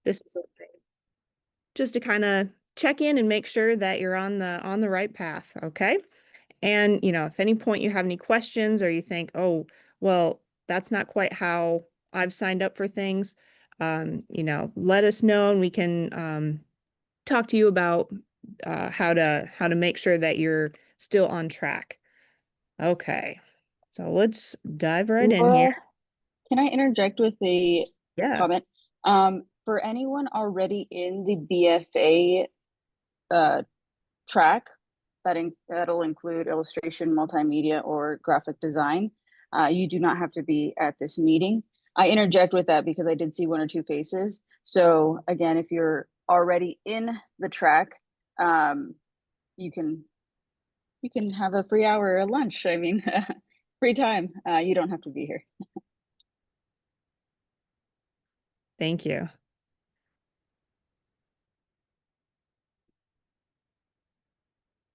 this is just to kind of check in and make sure that you're on the right path, okay? And if any point you have any questions or you think, oh, well, that's not quite how I've signed up for things, let us know and we can talk to you about how to make sure that you're still on track. Okay, so let's dive right in here. Laura, can I interject with a Yeah. comment? For anyone already in the BFA uh, track, that'll include illustration, multimedia, or graphic design. You do not have to be at this meeting. I interject with that because I did see one or two faces. So again, if you're already in the track, um, you can have a free hour at lunch. I mean, free time. You don't have to be here. Thank you.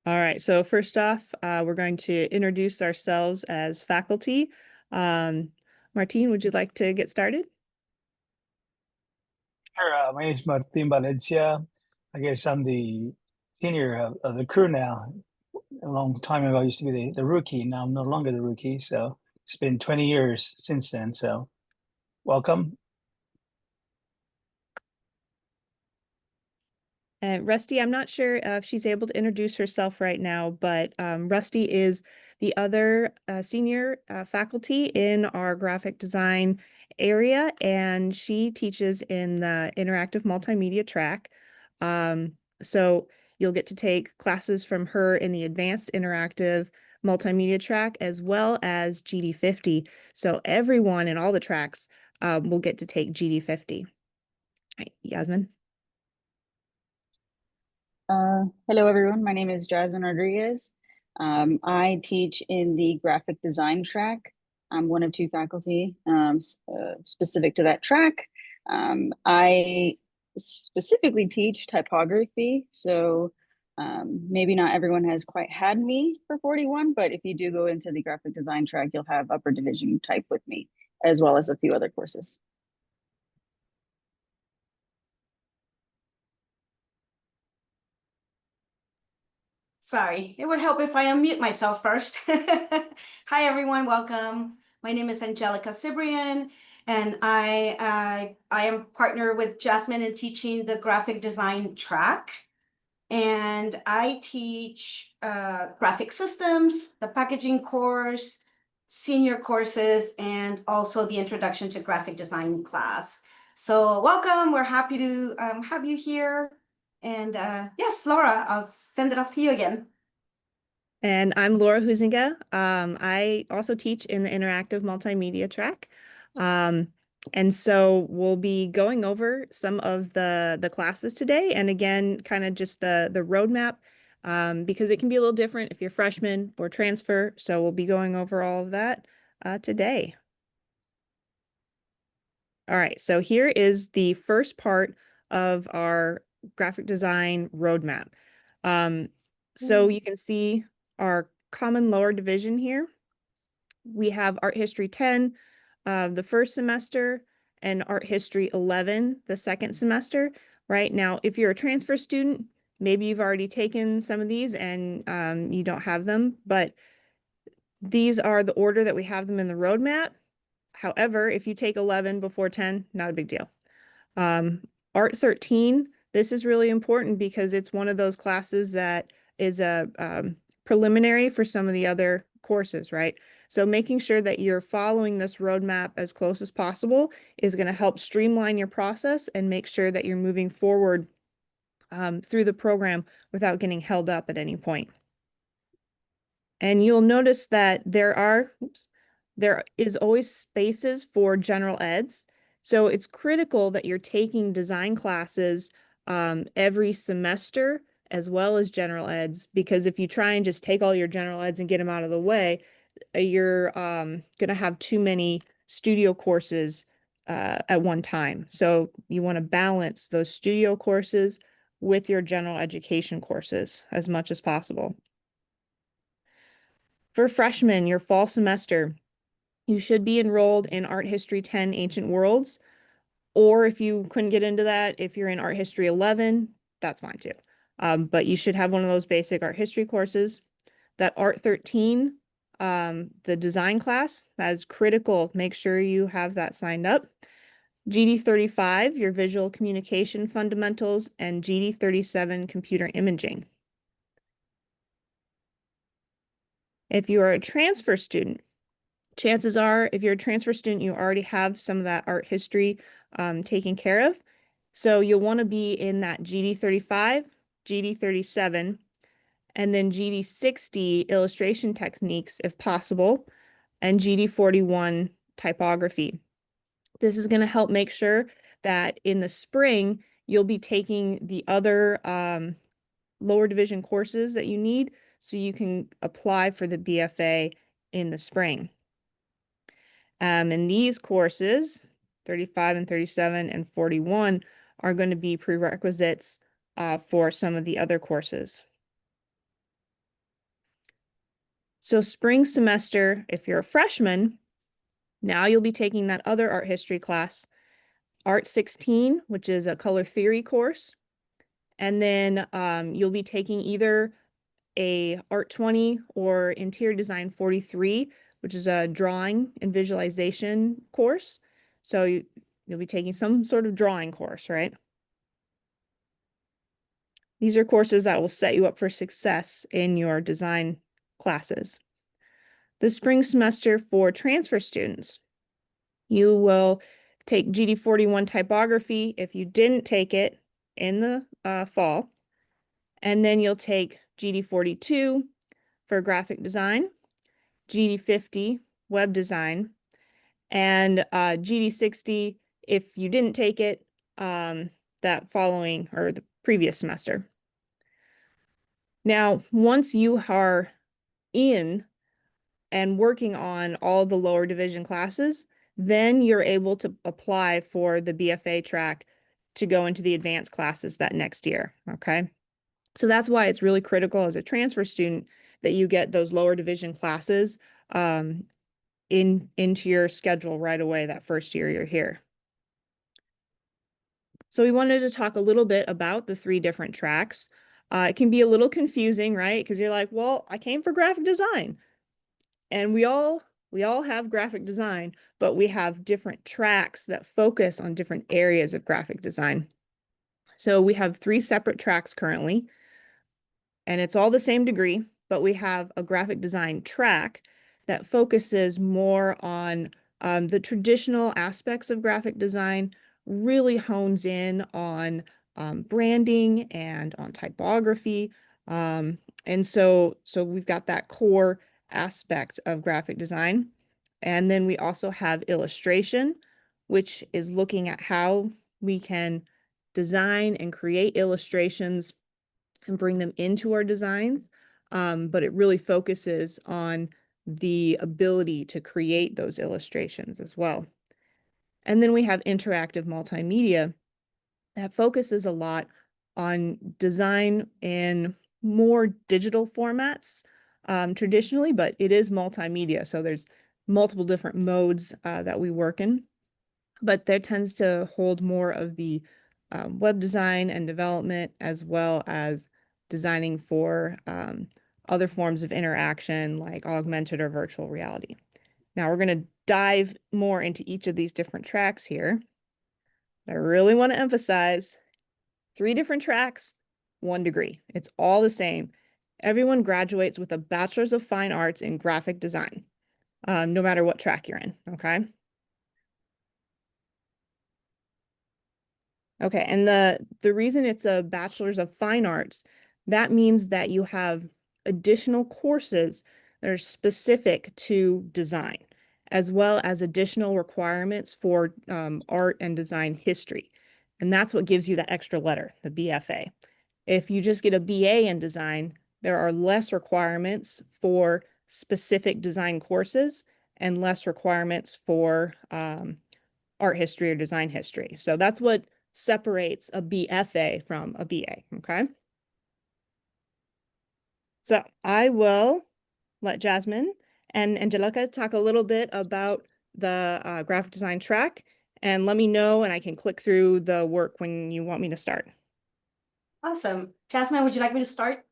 All right, so first off, we're going to introduce ourselves as faculty. Martine, would you like to get started? Sure. My name is Martin Valencia. I guess I'm the senior of the crew now. A long time ago, I used to be the rookie. Now I'm no longer the rookie. So it's been 20 years since then. So welcome. Rusty, I'm not sure if she's able to introduce herself right now, but Rusty is the other senior faculty in our graphic design area, and she teaches in the interactive multimedia track. So you'll get to take classes from her in the advanced interactive multimedia track as well as GD50. So everyone in all the tracks will get to take GD50. Right, Yasmin? Hello, everyone. My name is Jasmine Rodriguez. I teach in the graphic design track. I'm one of two faculty specific to that track. I specifically teach typography, so maybe not everyone has quite had me for 41, but if you do go into the graphic design track, you'll have upper division type with me, as well as a few other courses. Sorry, it would help if I unmute myself first. Hi, everyone. Welcome. My name is Angelica Cibrian, and I am partner with Jasmine in teaching the graphic design track. And I teach graphic systems, the packaging course, senior courses, and also the introduction to graphic design class. So welcome. We're happy to have you here. And yes, Laura, I'll send it off to you again. And I'm Laura Huizinga. I also teach in the interactive multimedia track. And so we'll be going over some of the classes today. And again, kind of just the roadmap, because it can be a little different if you're freshman or transfer. So we'll be going over all of that today. All right, so here is the first part of our graphic design roadmap. So you can see our common lower division here. We have Art History 10 the first semester and Art History 11 the second semester. Right now, if you're a transfer student, maybe you've already taken some of these and you don't have them, but these are the order that we have them in the roadmap. However, if you take 11 before 10, not a big deal. Art 13, this is really important because it's one of those classes that is a preliminary for some of the other courses, right? So making sure that you're following this roadmap as close as possible is going to help streamline your process and make sure that you're moving forward through the program without getting held up at any point. And you'll notice that there is always spaces for general eds. So it's critical that you're taking design classes every semester as well as general eds, because if you try and just take all your general eds and get them out of the way, you're going to have too many studio courses at one time. So you want to balance those studio courses with your general education courses as much as possible. For freshmen, your fall semester, you should be enrolled in Art History 10 Ancient Worlds. Or if you couldn't get into that, if you're in Art History 11, that's fine too. But you should have one of those basic art history courses. That Art 13, the design class, that is critical. Make sure you have that signed up. GD 35, your visual communication fundamentals, and GD 37, computer imaging. If you are a transfer student, chances are, if you're a transfer student, you already have some of that art history taken care of. So you'll want to be in that GD 35, GD 37, and then GD 60 illustration techniques if possible, and GD 41 typography. This is going to help make sure that in the spring, you'll be taking the other lower division courses that you need so you can apply for the BFA in the spring. And these courses, 35 and 37 and 41, are going to be prerequisites for some of the other courses. So spring semester, if you're a freshman, now you'll be taking that other art history class, Art 16, which is a color theory course. And then you'll be taking either a Art 20 or Interior Design 43, which is a drawing and visualization course. So you'll be taking some sort of drawing course, right? These are courses that will set you up for success in your design classes. The spring semester for transfer students, you will take GD 41 typography if you didn't take it in the fall, and then you'll take GD 42 for graphic design, GD 50 web design, and GD 60 if you didn't take it that following or the previous semester. Now, once you are in and working on all the lower division classes, then you're able to apply for the BFA track to go into the advanced classes that next year, okay? So that's why it's really critical as a transfer student that you get those lower division classes into your schedule right away that first year you're here. So we wanted to talk a little bit about the 3 different tracks. It can be a little confusing, right? Because you're like, well, I came for graphic design. And we all have graphic design, but we have different tracks that focus on different areas of graphic design. So we have 3 separate tracks currently, and it's all the same degree, but we have a graphic design track that focuses more on the traditional aspects of graphic design, really hones in on branding and on typography. And so we've got that core aspect of graphic design. And then we also have illustration, which is looking at how we can design and create illustrations and bring them into our designs. But it really focuses on the ability to create those illustrations as well. And then we have interactive multimedia that focuses a lot on design in more digital formats traditionally, but it is multimedia. So there's multiple different modes that we work in, but there tends to hold more of the web design and development, as well as designing for other forms of interaction like augmented or virtual reality. Now we're going to dive more into each of these different tracks here. I really want to emphasize 3 different tracks, 1 degree. It's all the same. Everyone graduates with a Bachelor's of Fine Arts in graphic design, no matter what track you're in, okay? Okay, and the reason it's a Bachelor's of Fine Arts, that means that you have additional courses that are specific to design, as well as additional requirements for art and design history. And that's what gives you that extra letter, the BFA. If you just get a BA in design, there are less requirements for specific design courses and less requirements for art history or design history. So that's what separates a BFA from a BA, okay? So I will let Jasmine and Angelica talk a little bit about the graphic design track, and let me know and I can click through the work when you want me to start. Awesome. Jasmine, would you like me to start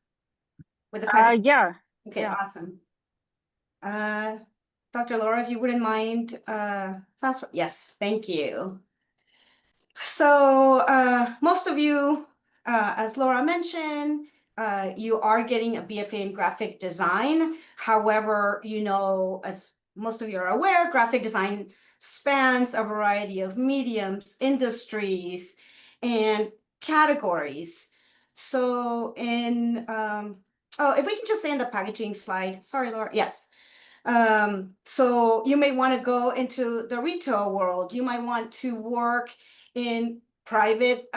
with the package? Yeah. Okay, yeah. awesome. Dr. Laura, if you wouldn't mind, yes, thank you. So most of you, as Laura mentioned, you are getting a BFA in graphic design. However, you know, as most of you are aware, graphic design spans a variety of mediums, industries, and categories. So if we can just stay in the packaging slide. Sorry, Laura. Yes. So you may want to go into the retail world. You might want to work in private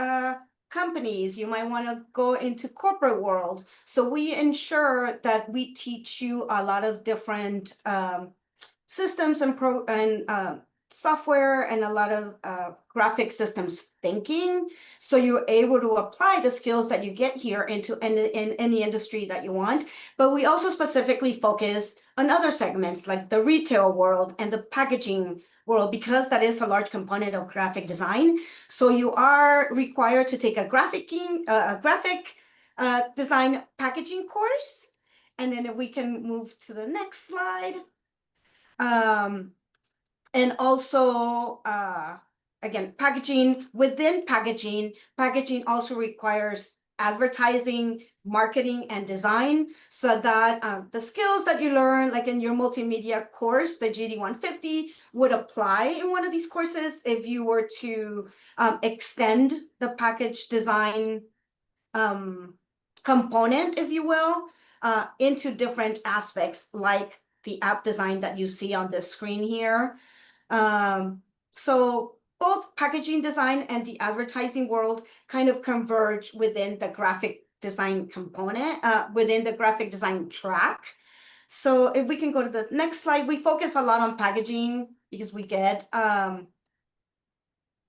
companies. You might want to go into corporate world. So we ensure that we teach you a lot of different systems and software and a lot of graphic systems thinking. So you're able to apply the skills that you get here into in any industry that you want. But we also specifically focus on other segments like the retail world and the packaging world, because that is a large component of graphic design. So you are required to take a graphic design packaging course. And then if we can move to the next slide. And also, again, packaging, within packaging, packaging also requires advertising, marketing, and design, so that the skills that you learn, like in your multimedia course, the GD 150, would apply in one of these courses if you were to extend the package design component, if you will, into different aspects, like the app design that you see on the screen here. So both packaging design and the advertising world kind of converge within the graphic design component, within the graphic design track. So if we can go to the next slide, we focus a lot on packaging because we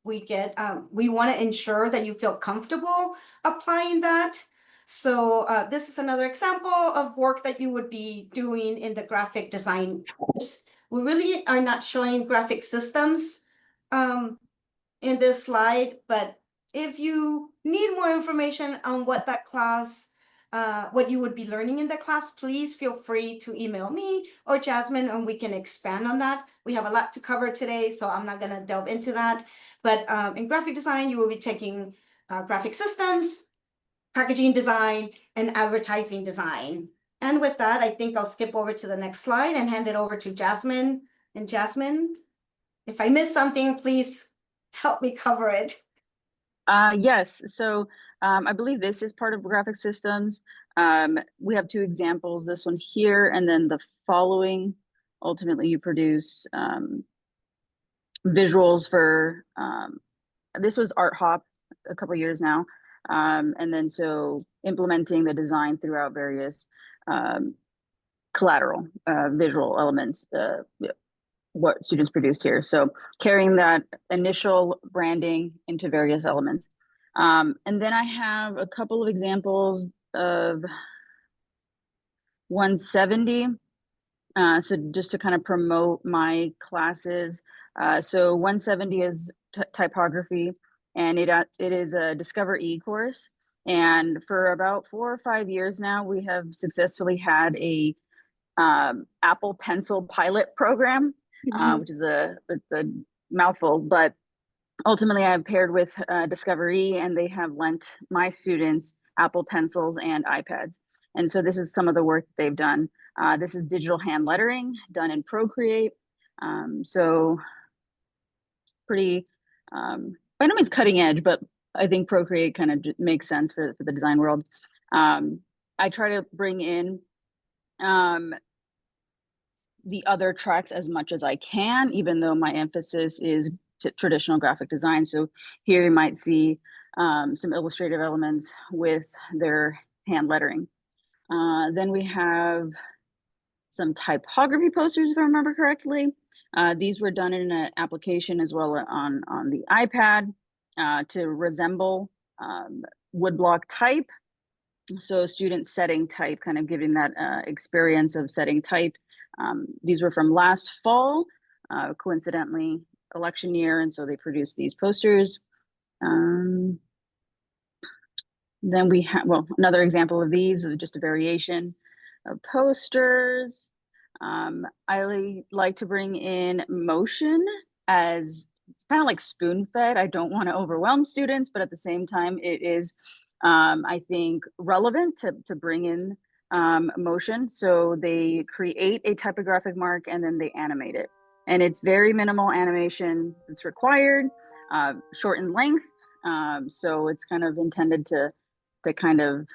want to ensure that you feel comfortable applying that. So this is another example of work that you would be doing in the graphic design course. We really are not showing graphic systems in this slide, but if you need more information on what that class, what you would be learning in the class, please feel free to email me or Jasmine, and we can expand on that. We have a lot to cover today, so I'm not going to delve into that. But in graphic design, you will be taking graphic systems, packaging design, and advertising design. And with that, I think I'll skip over to the next slide and hand it over to Jasmine. And Jasmine, if I miss something, please help me cover it. Yes, so I believe this is part of graphic systems. We have two examples, this one here, and then the following. Ultimately, you produce visuals for, this was Art Hop a couple years now. And then so implementing the design throughout various collateral visual elements, what students produced here. So carrying that initial branding into various elements. And then I have a couple of examples of 170. So just to kind of promote my classes. So 170 is typography, and it is a Discover E course. And for about 4 or 5 years now, we have successfully had a Apple Pencil pilot program, which is a mouthful, but ultimately I've paired with Discover E, and they have lent my students Apple Pencils and iPads. And so this is some of the work they've done. This is digital hand lettering done in Procreate. So pretty, by no means cutting edge, but I think Procreate kind of makes sense for the design world. I try to bring in the other tracks as much as I can, even though my emphasis is traditional graphic design. So here you might see some illustrative elements with their hand lettering. Then we have some typography posters, if I remember correctly. These were done in an application as well on the iPad to resemble woodblock type. So students setting type, kind of giving that experience of setting type. These were from last fall. Coincidentally, election year, and so they produced these posters. Then we have, well, another example of these is just a variation of posters. I like to bring in motion as it's kind of like spoon fed. I don't want to overwhelm students, but at the same time, it is, I think, relevant to bring in motion. So they create a typographic mark and then they animate it. And it's very minimal animation that's required, short in length. So it's kind of intended to kind of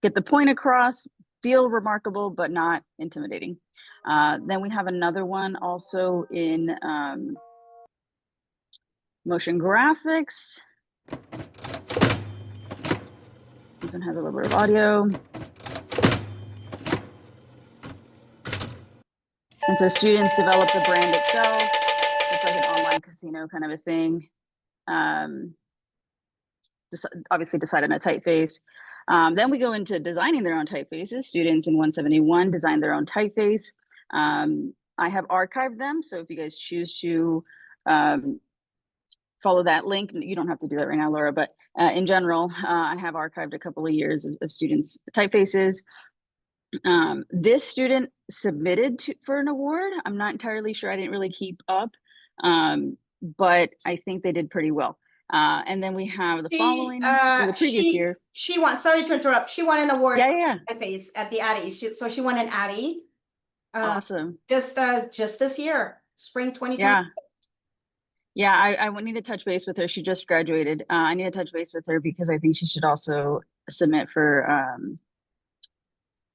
get the point across, feel remarkable, but not intimidating. Then we have another one also in motion graphics. This one has a little bit of audio. And so students develop the brand itself. It's like an online casino kind of a thing. Obviously decide on a typeface. Then we go into designing their own typefaces. Students in 171 design their own typeface. I have archived them, so if you guys choose to follow that link, you don't have to do that right now, Laura, but in general, I have archived a couple of years of students' typefaces. This student submitted for an award. I'm not entirely sure, I didn't really keep up, but I think they did pretty well. And then we have the following, or the previous year. She won, sorry to interrupt, she won an award Yeah. for typeface at the Addy. So she won an Addy. Awesome. Just this year, spring 2020. Yeah, I would need to touch base with her. She just graduated. I need to touch base with her because I think she should also submit for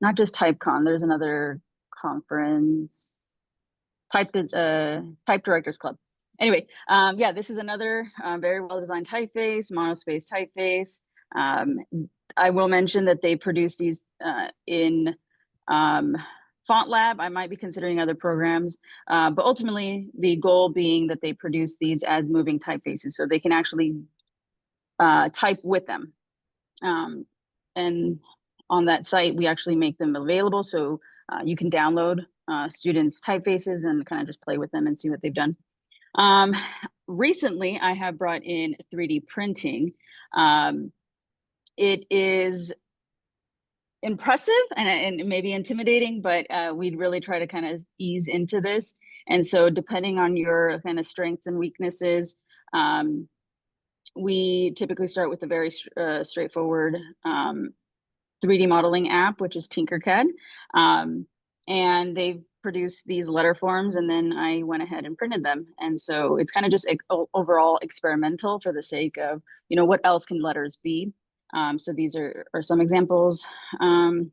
not just TypeCon. There's another conference, Type Directors Club. Anyway, yeah, this is another very well designed typeface, monospace typeface. I will mention that they produce these in Font Lab. I might be considering other programs, but ultimately the goal being that they produce these as moving typefaces so they can actually type with them. And on that site, we actually make them available so you can download students' typefaces and kind of just play with them and see what they've done. Recently, I have brought in 3D printing. It is impressive and maybe intimidating, but we'd really try to kind of ease into this. And so depending on your kind of strengths and weaknesses, we typically start with a very straightforward 3D modeling app, which is Tinkercad. And they've produced these letter forms, and then I went ahead and printed them. And so it's kind of just overall experimental for the sake of, you know, what else can letters be? So these are some examples. And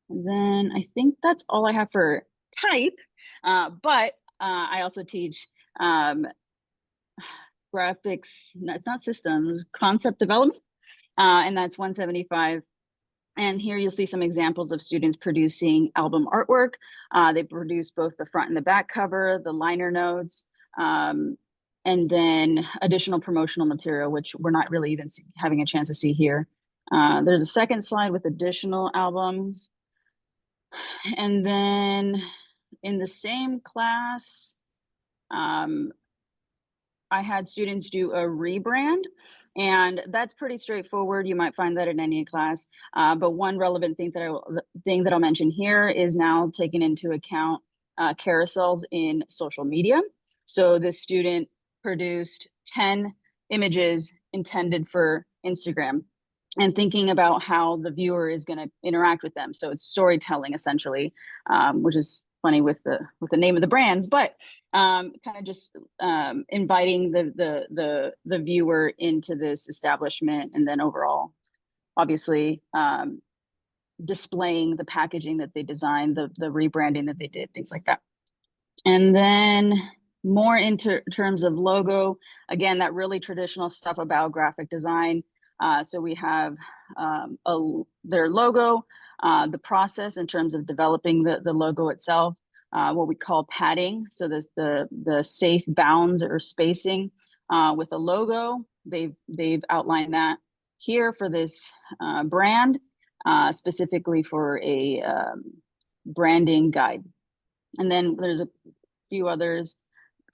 then I think that's all I have for type, but I also teach graphics, it's not systems, concept development, and that's 175. And here you'll see some examples of students producing album artwork. They produce both the front and the back cover, the liner notes, and then additional promotional material, which we're not really even having a chance to see here. There's a second slide with additional albums. And then in the same class, I had students do a rebrand, and that's pretty straightforward. You might find that in any class. But one relevant thing that I'll mention here is now taking into account carousels in social media. So this student produced 10 images intended for Instagram and thinking about how the viewer is going to interact with them. So it's storytelling essentially, which is funny with the name of the brand, but kind of just inviting the viewer into this establishment, and then overall, obviously, displaying the packaging that they designed, the rebranding that they did, things like that. And then more into terms of logo, again, that really traditional stuff about graphic design. So we have their logo, the process in terms of developing the logo itself, what we call padding. So the safe bounds or spacing with a logo. They've outlined that here for this brand, specifically for a branding guide. And then there's a few others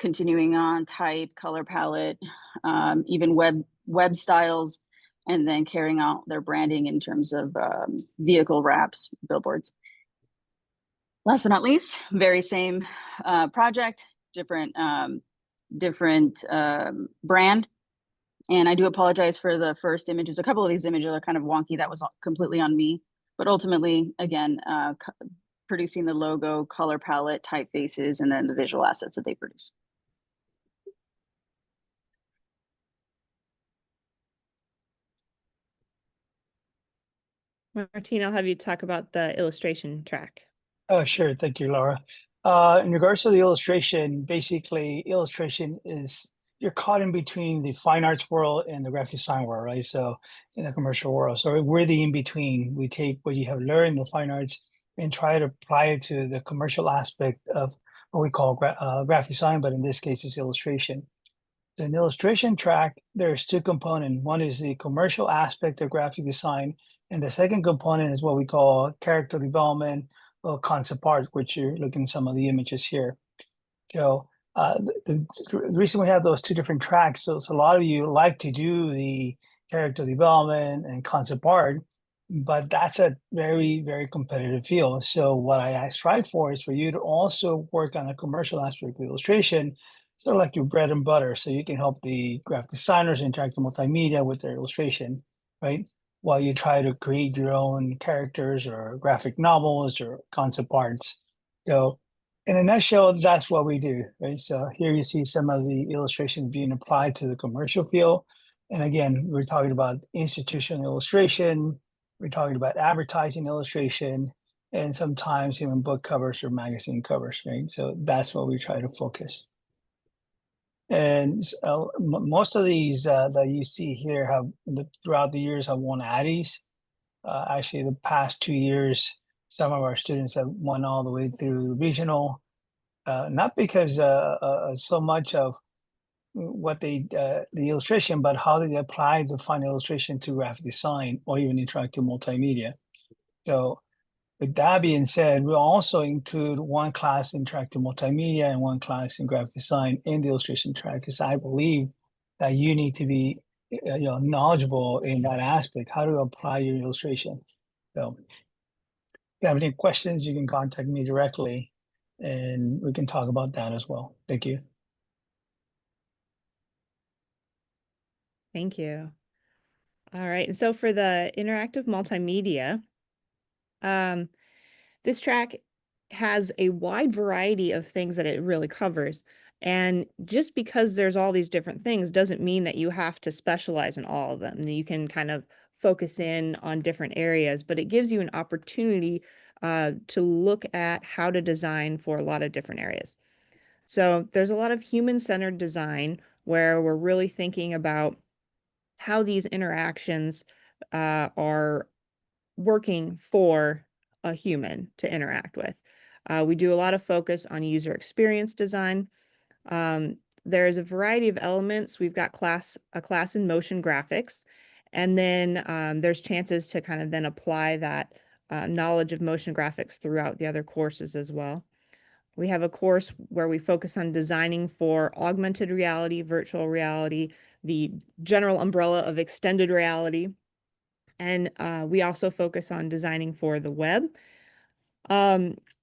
continuing on type, color palette, even web styles, and then carrying out their branding in terms of vehicle wraps, billboards. Last but not least, very same project, different brand. And I do apologize for the first images. A couple of these images are kind of wonky. That was completely on me. But ultimately, again, producing the logo, color palette, typefaces, and then the visual assets that they produce. Martine, I'll have you talk about the illustration track. Oh, sure. Thank you, Laura. In regards to the illustration, basically, illustration is you're caught in between the fine arts world and the graphic design world, right? So in the commercial world. So we're the in-between. We take what you have learned in the fine arts and try to apply it to the commercial aspect of what we call graphic design, but in this case, it's illustration. In the illustration track, there's two components. One is the commercial aspect of graphic design, and the second component is what we call character development or concept art, which you're looking at some of the images here. So the reason we have those two different tracks is a lot of you like to do the character development and concept art, but that's a very, very competitive field. So what I strive for is for you to also work on the commercial aspect of illustration, sort of like your bread and butter, so you can help the graphic designers interact with multimedia with their illustration, right? While you try to create your own characters or graphic novels or concept arts. So in a nutshell, that's what we do, right? So here you see some of the illustrations being applied to the commercial field. And again, we're talking about institutional illustration, we're talking about advertising illustration, and sometimes even book covers or magazine covers, right? So that's what we try to focus. And most of these that you see here have, throughout the years, have won Addies. Actually, the past 2 years, some of our students have won all the way through regional, not because so much of what they the illustration, but how they apply the fine illustration to graphic design or even interactive multimedia. So with that being said, we also include one class in interactive multimedia and one class in graphic design in the illustration track, because I believe that you need to be knowledgeable in that aspect, how to apply your illustration. So if you have any questions, you can contact me directly and we can talk about that as well. Thank you. Thank you. All right, and so for the interactive multimedia, this track has a wide variety of things that it really covers. And just because there's all these different things doesn't mean that you have to specialize in all of them. You can kind of focus in on different areas, but it gives you an opportunity to look at how to design for a lot of different areas. So there's a lot of human-centered design where we're really thinking about how these interactions are working for a human to interact with. We do a lot of focus on user experience design. There's a variety of elements. We've got a class in motion graphics, and then there's chances to kind of then apply that knowledge of motion graphics throughout the other courses as well. We have a course where we focus on designing for augmented reality, virtual reality, the general umbrella of extended reality. And we also focus on designing for the web.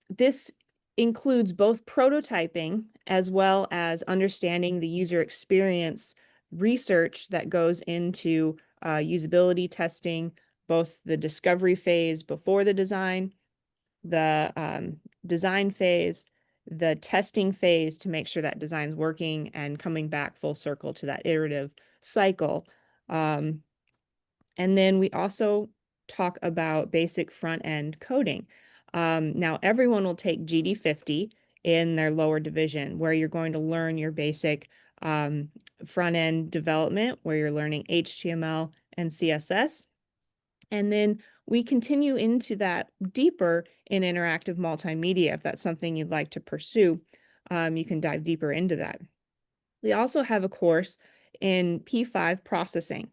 This includes both prototyping as well as understanding the user experience research that goes into usability testing, both the discovery phase before the design, the design phase, the testing phase to make sure that design's working, and coming back full circle to that iterative cycle. And then we also talk about basic front-end coding. Now, everyone will take GD50 in their lower division, where you're going to learn your basic front-end development, where you're learning HTML and CSS. And then we continue into that deeper in interactive multimedia. If that's something you'd like to pursue, you can dive deeper into that. We also have a course in P5 processing.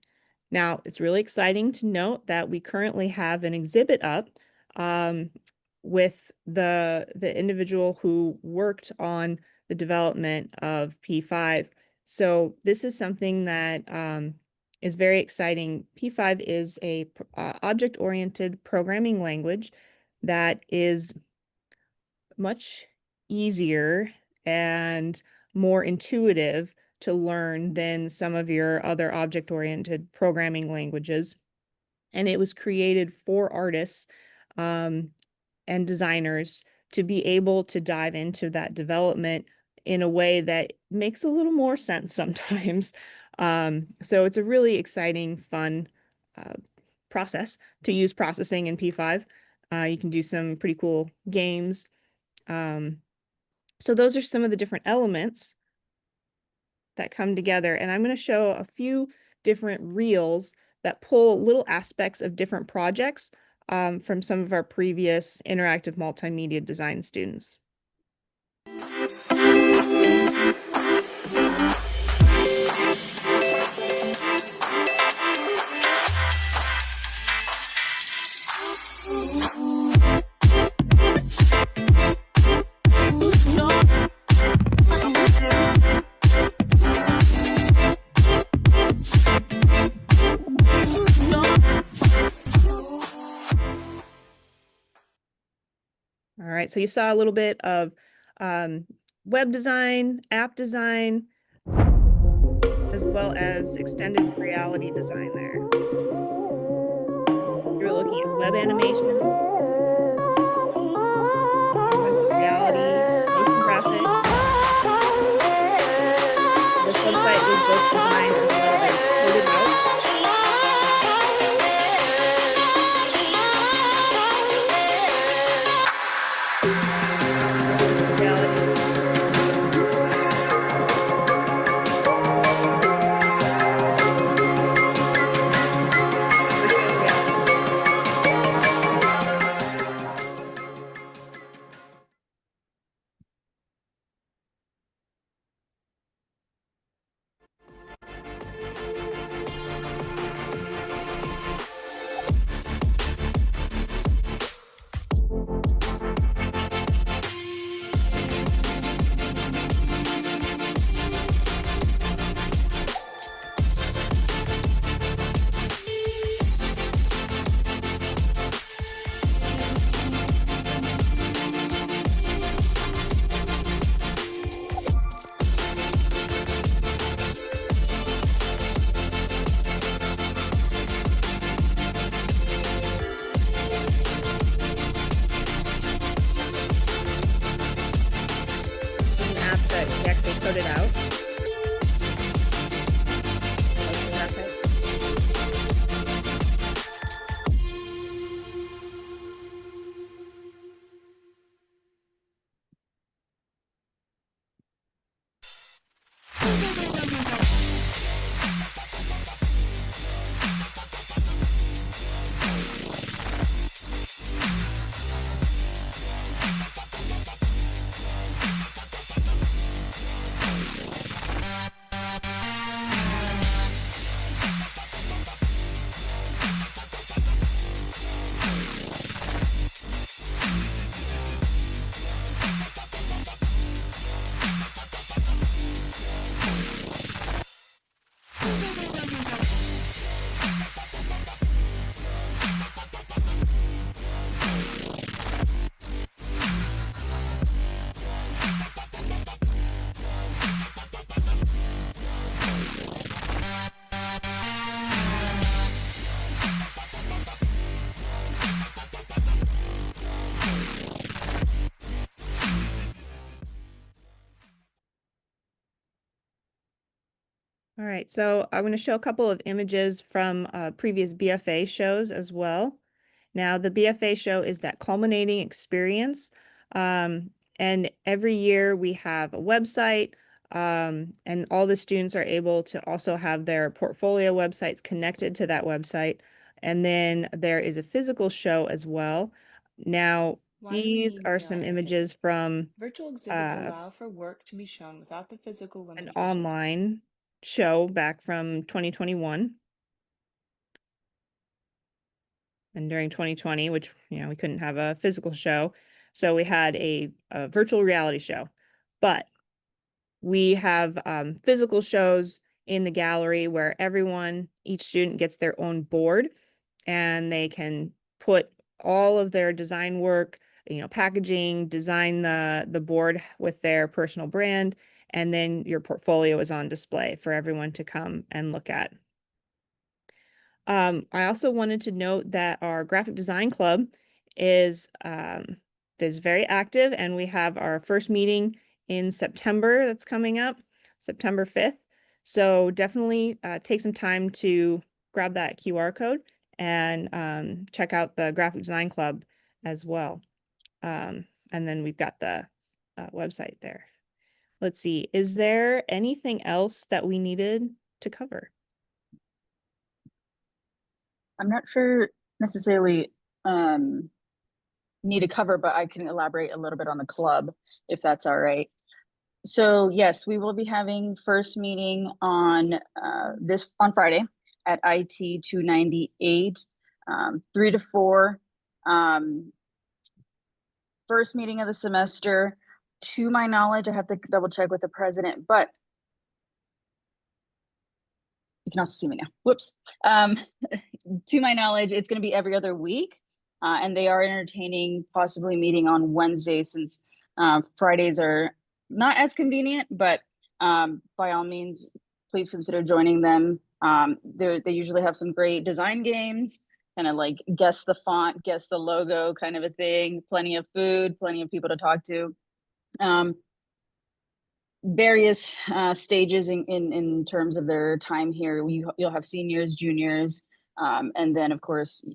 Now, it's really exciting to note that we currently have an exhibit up with the individual who worked on the development of P5. So this is something that is very exciting. P5 is a object-oriented programming language that is much easier and more intuitive to learn than some of your other object-oriented programming languages. And it was created for artists and designers to be able to dive into that development in a way that makes a little more sense sometimes. So it's a really exciting, fun process to use processing in P5. You can do some pretty cool games. So those are some of the different elements that come together. And I'm going to show a few different reels that pull little aspects of different projects from some of our previous interactive multimedia design students. All right, so you saw a little bit of web design, app design, as well as extended reality design there. You're looking at web animations, augmented reality, motion graphics. This website is both designed as well as coded out. That he actually coded out. Motion graphics. All right, so I'm going to show a couple of images from previous BFA shows as well. Now, the BFA show is that culminating experience. And every year we have a website, and all the students are able to also have their portfolio websites connected to that website. And then there is a physical show as well. Now, Why do we these need are some reality images exhibits? from Virtual exhibits allow for work to be shown without the physical an limitations. online show back from 2021. And during 2020, which, we couldn't have a physical show. So we had a virtual reality show. But we have physical shows in the gallery where each student gets their own board, and they can put all of their design work, packaging, design the board with their personal brand, and then your portfolio is on display for everyone to come and look at. I also wanted to note that our graphic design club is very active, and we have our first meeting in September that's coming up, September 5th. So definitely take some time to grab that QR code and check out the graphic design club as well. And then we've got the website there. Let's see, is there anything else that we needed to cover? I'm not sure necessarily need to cover, but I can elaborate a little bit on the club if that's all right. So yes, we will be having first meeting on on Friday at IT 298, 3 to 4. First meeting of the semester. To my knowledge, I have to double check with the president, but you can also see me now. Whoops. To my knowledge, it's going to be every other week, and they are entertaining possibly meeting on Wednesday since Fridays are not as convenient, but by all means, please consider joining them. They usually have some great design games, kind of like guess the font, guess the logo kind of a thing, plenty of food, plenty of people to talk to. Various stages in terms of their time here. You'll have seniors, juniors, and then of course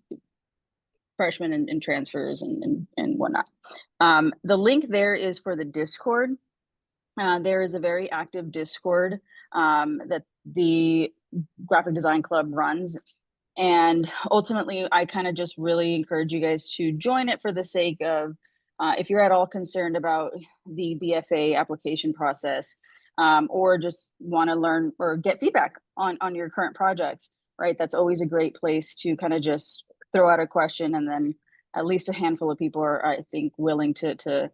freshmen and transfers and whatnot. The link there is for the Discord. There is a very active Discord that the Graphic Design Club runs. And ultimately, I kind of just really encourage you guys to join it for the sake of if you're at all concerned about the BFA application process, or just want to learn or get feedback on your current projects, right? That's always a great place to kind of just throw out a question, and then at least a handful of people are, I think, willing to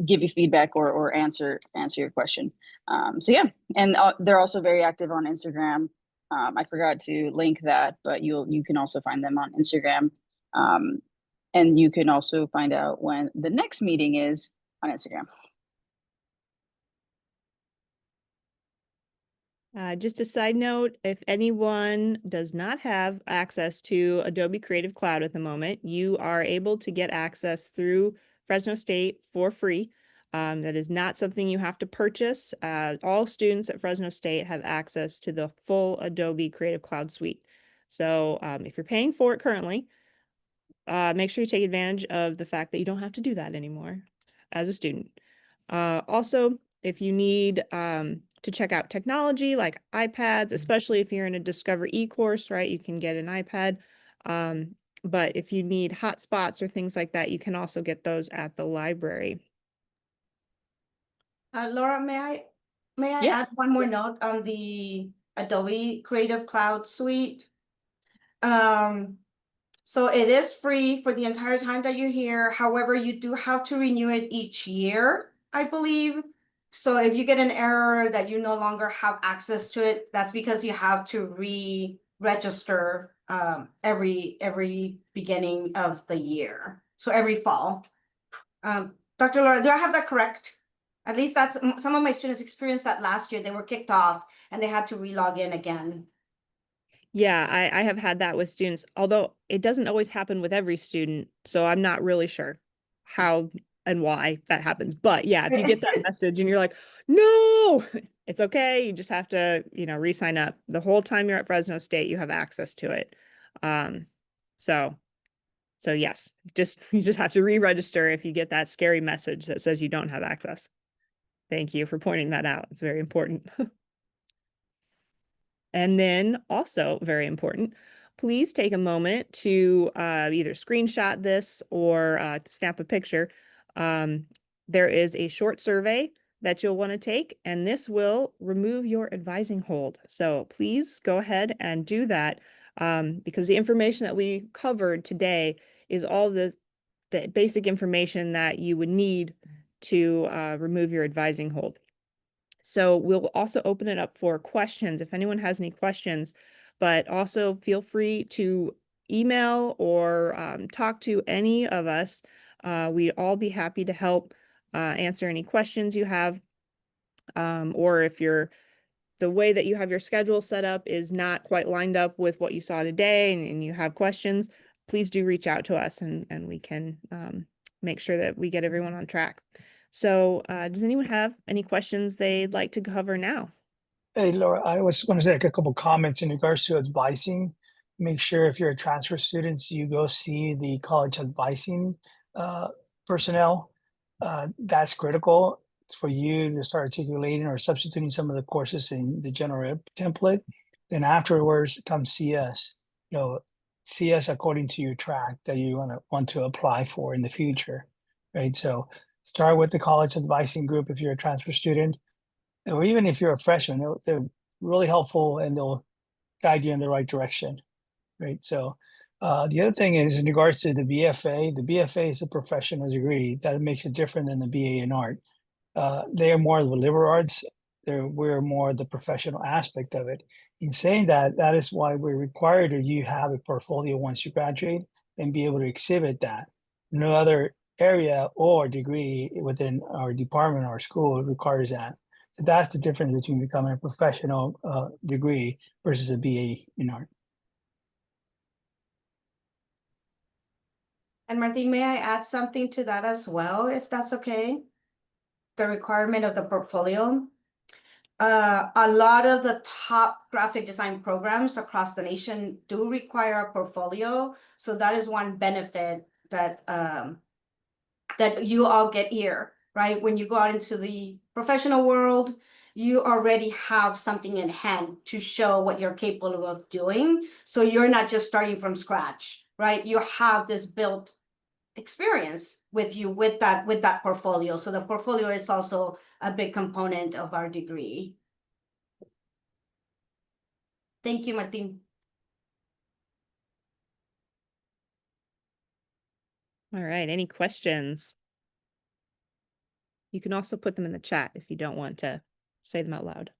give you feedback or answer your question. So yeah, and they're also very active on Instagram. I forgot to link that, but you can also find them on Instagram. And you can also find out when the next meeting is on Instagram. Just a side note, if anyone does not have access to Adobe Creative Cloud at the moment, you are able to get access through Fresno State for free. That is not something you have to purchase. All students at Fresno State have access to the full Adobe Creative Cloud suite. So if you're paying for it currently, make sure you take advantage of the fact that you don't have to do that anymore as a student. Also, if you need to check out technology like iPads, especially if you're in a Discover e-course, right, you can get an iPad. But if you need hotspots or things like that, you can also get those at the library. Laura, may I add Yes. one more note on the Adobe Creative Cloud Suite? So it is free for the entire time that you're here. However, you do have to renew it each year, I believe. So if you get an error that you no longer have access to it, that's because you have to re-register every beginning of the year. So every fall. Dr. Laura, do I have that correct? At least that's some of my students experienced that last year. They were kicked off and they had to re-log in again. Yeah, I have had that with students, although it doesn't always happen with every student, so I'm not really sure how and why that happens. But yeah, if you get that message and you're like, no, it's okay. You just have to, re-sign up. The whole time you're at Fresno State, you have access to it. So yes, you just have to re-register if you get that scary message that says you don't have access. Thank you for pointing that out. It's very important. And then also very important, please take a moment to either screenshot this or snap a picture. There is a short survey that you'll want to take, and this will remove your advising hold. So please go ahead and do that because the information that we covered today is all the basic information that you would need to remove your advising hold. So we'll also open it up for questions if anyone has any questions, but also feel free to email or talk to any of us. We'd all be happy to help answer any questions you have. Or if the way that you have your schedule set up is not quite lined up with what you saw today and you have questions, please do reach out to us and we can make sure that we get everyone on track. So does anyone have any questions they'd like to cover now? Hey, Laura, I was want to say a couple comments in regards to advising. Make sure if you're a transfer student, you go see the college advising personnel. That's critical for you to start articulating or substituting some of the courses in the general template. Then afterwards, come see us. See us according to your track that you want to apply for in the future, right? So start with the college advising group if you're a transfer student, or even if you're a freshman. They're really helpful and they'll guide you in the right direction, right? So the other thing is in regards to the BFA is a professional degree that makes it different than the BA in art. They are more of the liberal arts. We're more the professional aspect of it. In saying that, that is why we're required that you have a portfolio once you graduate and be able to exhibit that. No other area or degree within our department or school requires that. So that's the difference between becoming a professional degree versus a BA in art. And Martin, may I add something to that as well, if that's okay? The requirement of the portfolio. A lot of the top graphic design programs across the nation do require a portfolio. So that is one benefit that that you all get here, right? When you go out into the professional world, you already have something in hand to show what you're capable of doing. So you're not just starting from scratch, right? You have this built experience with you with that portfolio. So the portfolio is also a big component of our degree. Thank you, Martin. All right, any questions? You can also put them in the chat if you don't want to say them out loud.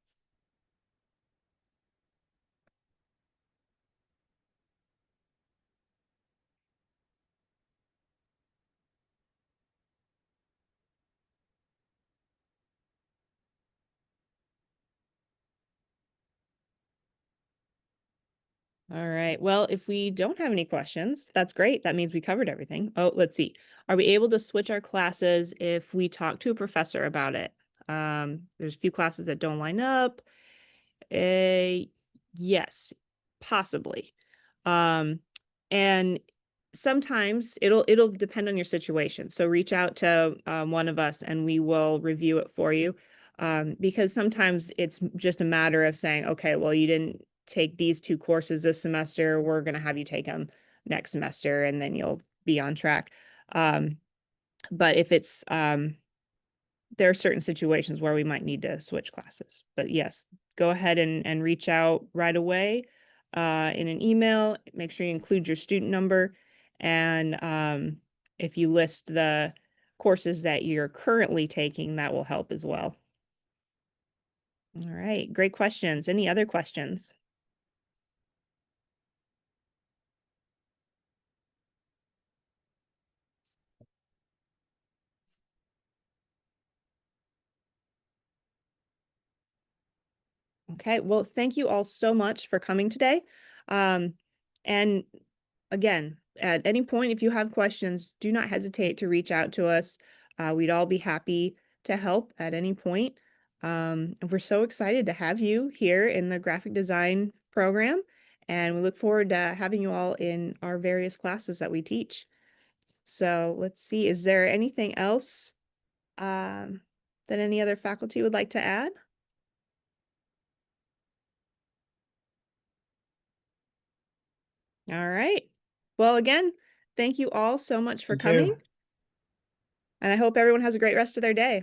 All right. Well, if we don't have any questions, that's great. That means we covered everything. Oh, let's see. Are we able to switch our classes if we talk to a professor about it? There's a few classes that don't line up. Yes, possibly. And sometimes it'll depend on your situation. So reach out to one of us and we will review it for you. Because sometimes it's just a matter of saying, okay, well, you didn't take these 2 courses this semester. We're going to have you take them next semester and then you'll be on track. But if it's, there are certain situations where we might need to switch classes. But yes, go ahead and reach out right away in an email. Make sure you include your student number. And if you list the courses that you're currently taking, that will help as well. All right, great questions. Any other questions? Okay, well, thank you all so much for coming today. And again, at any point, if you have questions, do not hesitate to reach out to us. We'd all be happy to help at any point. And we're so excited to have you here in the graphic design program. And we look forward to having you all in our various classes that we teach. So let's see, is there anything else that any other faculty would like to add? All right. Well, again, thank you all so much for Thank you. coming. And I hope everyone has a great rest of their day.